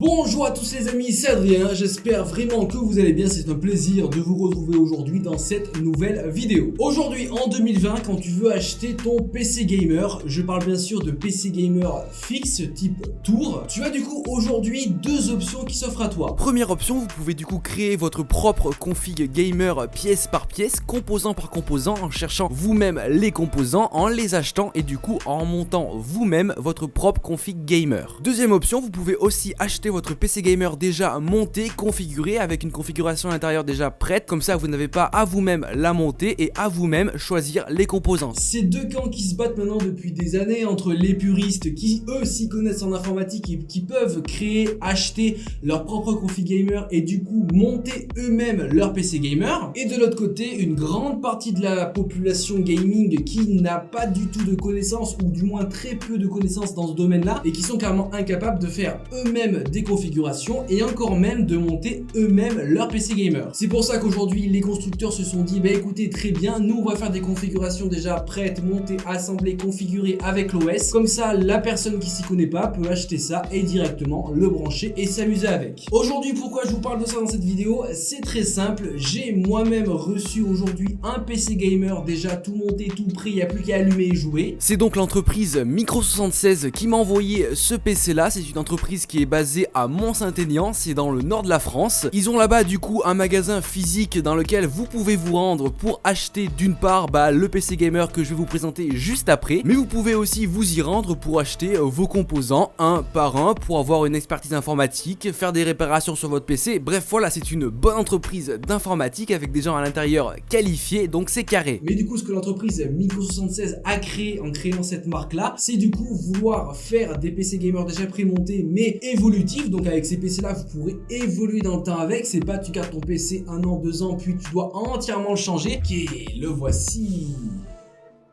Bonjour à tous les amis, c'est Adrien, j'espère vraiment que vous allez bien, c'est un plaisir de vous retrouver aujourd'hui dans cette nouvelle vidéo. Aujourd'hui en 2020, quand tu veux acheter ton PC gamer, je parle bien sûr de PC gamer fixe type tour, tu as du coup aujourd'hui deux options qui s'offrent à toi. Première option, vous pouvez du coup créer votre propre config gamer pièce par pièce, composant par composant, en cherchant vous-même les composants, en les achetant et du coup en montant vous-même votre propre config gamer. Deuxième option, vous pouvez aussi acheter votre PC gamer déjà monté, configuré, avec une configuration à l'intérieur déjà prête, comme ça vous n'avez pas à vous-même la monter et à vous-même choisir les composants. C'est deux camps qui se battent maintenant depuis des années entre les puristes qui eux s'y connaissent en informatique et qui peuvent créer, acheter leur propre config gamer et du coup monter eux-mêmes leur PC gamer, et de l'autre côté une grande partie de la population gaming qui n'a pas du tout de connaissances ou du moins très peu de connaissances dans ce domaine-là et qui sont carrément incapables de faire eux-mêmes des configurations et encore même de monter eux-mêmes leur PC gamer. C'est pour ça qu'aujourd'hui les constructeurs se sont dit bah écoutez, très bien, nous on va faire des configurations déjà prêtes, montées, assemblées, configurées avec l'OS, comme ça la personne qui s'y connaît pas peut acheter ça et directement le brancher et s'amuser avec. Aujourd'hui, pourquoi je vous parle de ça dans cette vidéo? C'est très simple, j'ai moi-même reçu aujourd'hui un PC gamer déjà tout monté, tout prêt, il n'y a plus qu'à allumer et jouer. C'est donc l'entreprise Micro76 qui m'a envoyé ce PC là. C'est une entreprise qui est basée à Mont-Saint-Aignan, c'est dans le nord de la France. Ils ont là-bas du coup un magasin physique dans lequel vous pouvez vous rendre pour acheter d'une part le PC gamer que je vais vous présenter juste après, mais vous pouvez aussi vous y rendre pour acheter vos composants un par un pour avoir une expertise informatique, faire des réparations sur votre PC. Bref, voilà, c'est une bonne entreprise d'informatique avec des gens à l'intérieur qualifiés, donc c'est carré. Mais du coup, ce que l'entreprise Micro76 a créé en créant cette marque-là, c'est du coup vouloir faire des PC gamer déjà prémontés mais évolutifs. Donc avec ces PC là, vous pourrez évoluer dans le temps avec. C'est pas tu gardes ton PC 1 an, 2 ans, puis tu dois entièrement le changer. Ok, le voici.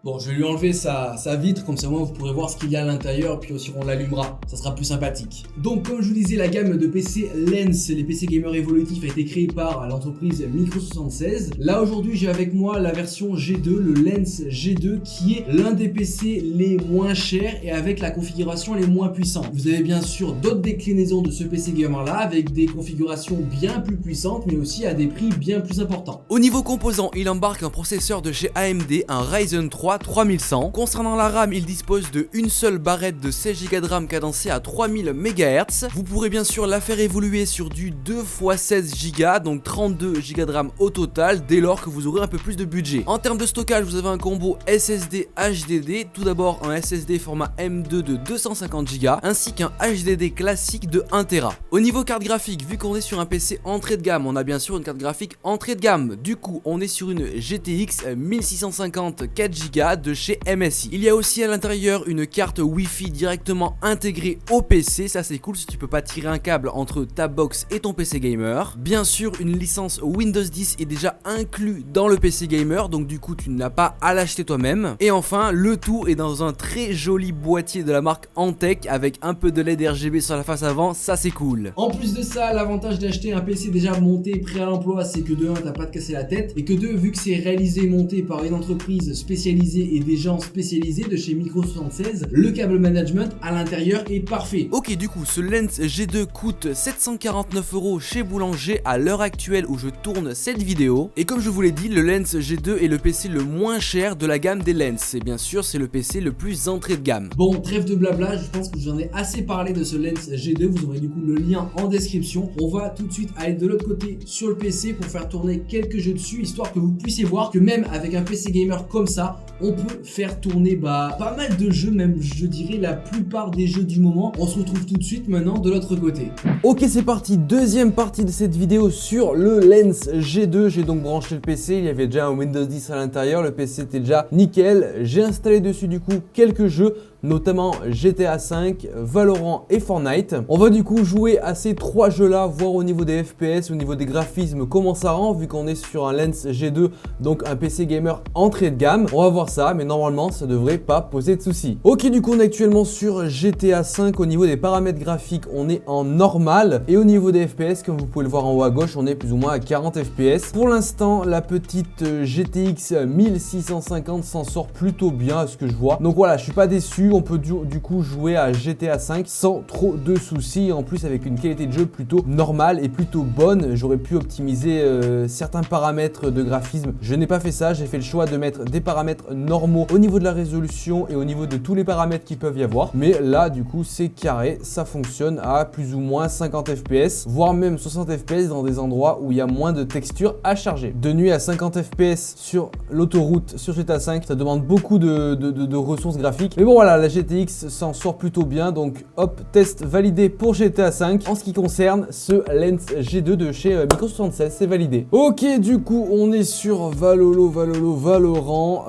Bon, je vais lui enlever sa vitre, comme ça moi vous pourrez voir ce qu'il y a à l'intérieur, puis aussi on l'allumera, ça sera plus sympathique. Donc comme je vous disais, la gamme de PC Lens, les PC gamers évolutifs, a été créée par l'entreprise Micro76. Là aujourd'hui j'ai avec moi la version G2, le Lens G2, qui est l'un des PC les moins chers et avec la configuration les moins puissantes. Vous avez bien sûr d'autres déclinaisons de ce PC gamer là, avec des configurations bien plus puissantes, mais aussi à des prix bien plus importants. Au niveau composants, il embarque un processeur de chez AMD, un Ryzen 3 3100. Concernant la RAM, il dispose de une seule barrette de 16 Go de RAM cadencée à 3000 MHz. Vous pourrez bien sûr la faire évoluer sur du 2 x 16 Go, donc 32 Go de RAM au total, dès lors que vous aurez un peu plus de budget. En termes de stockage, vous avez un combo SSD HDD, tout d'abord un SSD format M2 de 250 Go, ainsi qu'un HDD classique de 1 Tera. Au niveau carte graphique, vu qu'on est sur un PC entrée de gamme, on a bien sûr une carte graphique entrée de gamme. Du coup, on est sur une GTX 1650 4 Go de chez MSI. Il y a aussi à l'intérieur une carte Wi-Fi directement intégrée au PC, ça c'est cool si tu peux pas tirer un câble entre ta box et ton PC gamer. Bien sûr, une licence Windows 10 est déjà inclus dans le PC gamer, donc du coup tu n'as pas à l'acheter toi-même. Et enfin, le tout est dans un très joli boîtier de la marque Antec avec un peu de LED RGB sur la face avant, ça c'est cool. En plus de ça, l'avantage d'acheter un PC déjà monté, prêt à l'emploi, c'est que de 1, t'as pas de casser la tête, et que 2, vu que c'est réalisé et monté par une entreprise spécialisée et des gens spécialisés de chez Micro76, le câble management à l'intérieur est parfait. Ok, du coup ce Lens G2 coûte 749 € chez Boulanger à l'heure actuelle où je tourne cette vidéo, et comme je vous l'ai dit, le Lens G2 est le PC le moins cher de la gamme des Lens, et bien sûr c'est le PC le plus entrée de gamme. Bon, trêve de blabla, je pense que j'en ai assez parlé de ce Lens G2, vous aurez du coup le lien en description. On va tout de suite aller de l'autre côté sur le PC pour faire tourner quelques jeux dessus, histoire que vous puissiez voir que même avec un PC gamer comme ça, on peut faire tourner pas mal de jeux, même je dirais la plupart des jeux du moment. On se retrouve tout de suite maintenant de l'autre côté. Ok, c'est parti, deuxième partie de cette vidéo sur le Lens G2. J'ai donc branché le PC, il y avait déjà un Windows 10 à l'intérieur, le PC était déjà nickel. J'ai installé dessus du coup quelques jeux, notamment GTA V, Valorant et Fortnite. On va du coup jouer à ces trois jeux là, voir au niveau des FPS, au niveau des graphismes comment ça rend, vu qu'on est sur un Lens G2, donc un PC gamer entrée de gamme. On va voir ça, mais normalement ça devrait pas poser de soucis. Ok, du coup on est actuellement sur GTA V. Au niveau des paramètres graphiques, on est en normal, et au niveau des FPS, comme vous pouvez le voir en haut à gauche, on est plus ou moins à 40 FPS. Pour l'instant, la petite GTX 1650 s'en sort plutôt bien à ce que je vois, donc voilà, je suis pas déçu. on peut du coup jouer à GTA 5 sans trop de soucis, en plus avec une qualité de jeu plutôt normale et plutôt bonne. J'aurais pu optimiser certains paramètres de graphisme, je n'ai pas fait ça, j'ai fait le choix de mettre des paramètres normaux au niveau de la résolution et au niveau de tous les paramètres qui peuvent y avoir, mais là du coup c'est carré, ça fonctionne à plus ou moins 50 fps, voire même 60 fps dans des endroits où il y a moins de textures à charger. De nuit à 50 fps sur l'autoroute sur GTA 5, ça demande beaucoup de ressources graphiques, mais bon voilà, la GTX s'en sort plutôt bien, donc hop, test validé pour GTA 5. En ce qui concerne ce Lens G2 de chez Micro76, c'est validé. Ok, du coup on est sur Valorant,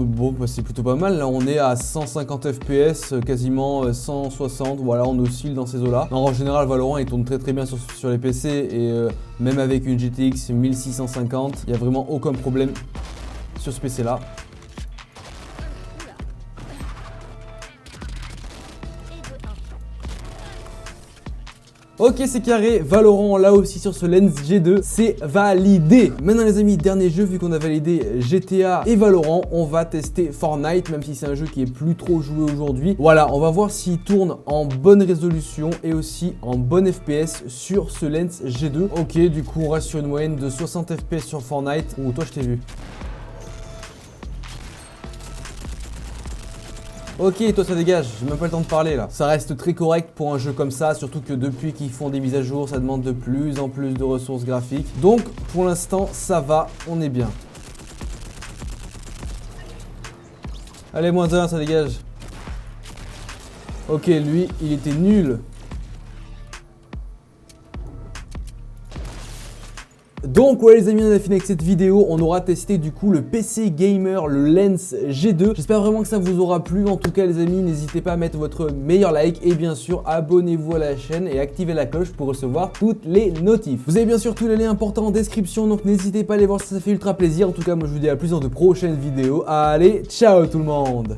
bon bah, c'est plutôt pas mal, là on est à 150 fps, quasiment 160, voilà, on oscille dans ces eaux là. En général Valorant il tourne très bien sur les PC et même avec une GTX 1650, il n'y a vraiment aucun problème sur ce PC là. Ok, c'est carré, Valorant là aussi sur ce Lens G2, c'est validé. Maintenant les amis, dernier jeu, vu qu'on a validé GTA et Valorant, on va tester Fortnite, même si c'est un jeu qui est plus trop joué aujourd'hui. Voilà, on va voir s'il tourne en bonne résolution et aussi en bonne FPS sur ce Lens G2. Ok, du coup on reste sur une moyenne de 60 FPS sur Fortnite. Oh, toi je t'ai vu. Ok, toi ça dégage, j'ai même pas le temps de parler là. Ça reste très correct pour un jeu comme ça, surtout que depuis qu'ils font des mises à jour, ça demande de plus en plus de ressources graphiques. Donc pour l'instant ça va, on est bien. Allez, -1, ça dégage. Ok, lui, il était nul. Donc ouais les amis, on a fini avec cette vidéo, on aura testé du coup le PC Gamer, le Lens G2. J'espère vraiment que ça vous aura plu. En tout cas les amis, n'hésitez pas à mettre votre meilleur like et bien sûr abonnez-vous à la chaîne et activez la cloche pour recevoir toutes les notifs. Vous avez bien sûr tous les liens importants en description, donc n'hésitez pas à les voir, ça fait ultra plaisir. En tout cas moi je vous dis à plus dans de prochaines vidéos. Allez, ciao tout le monde.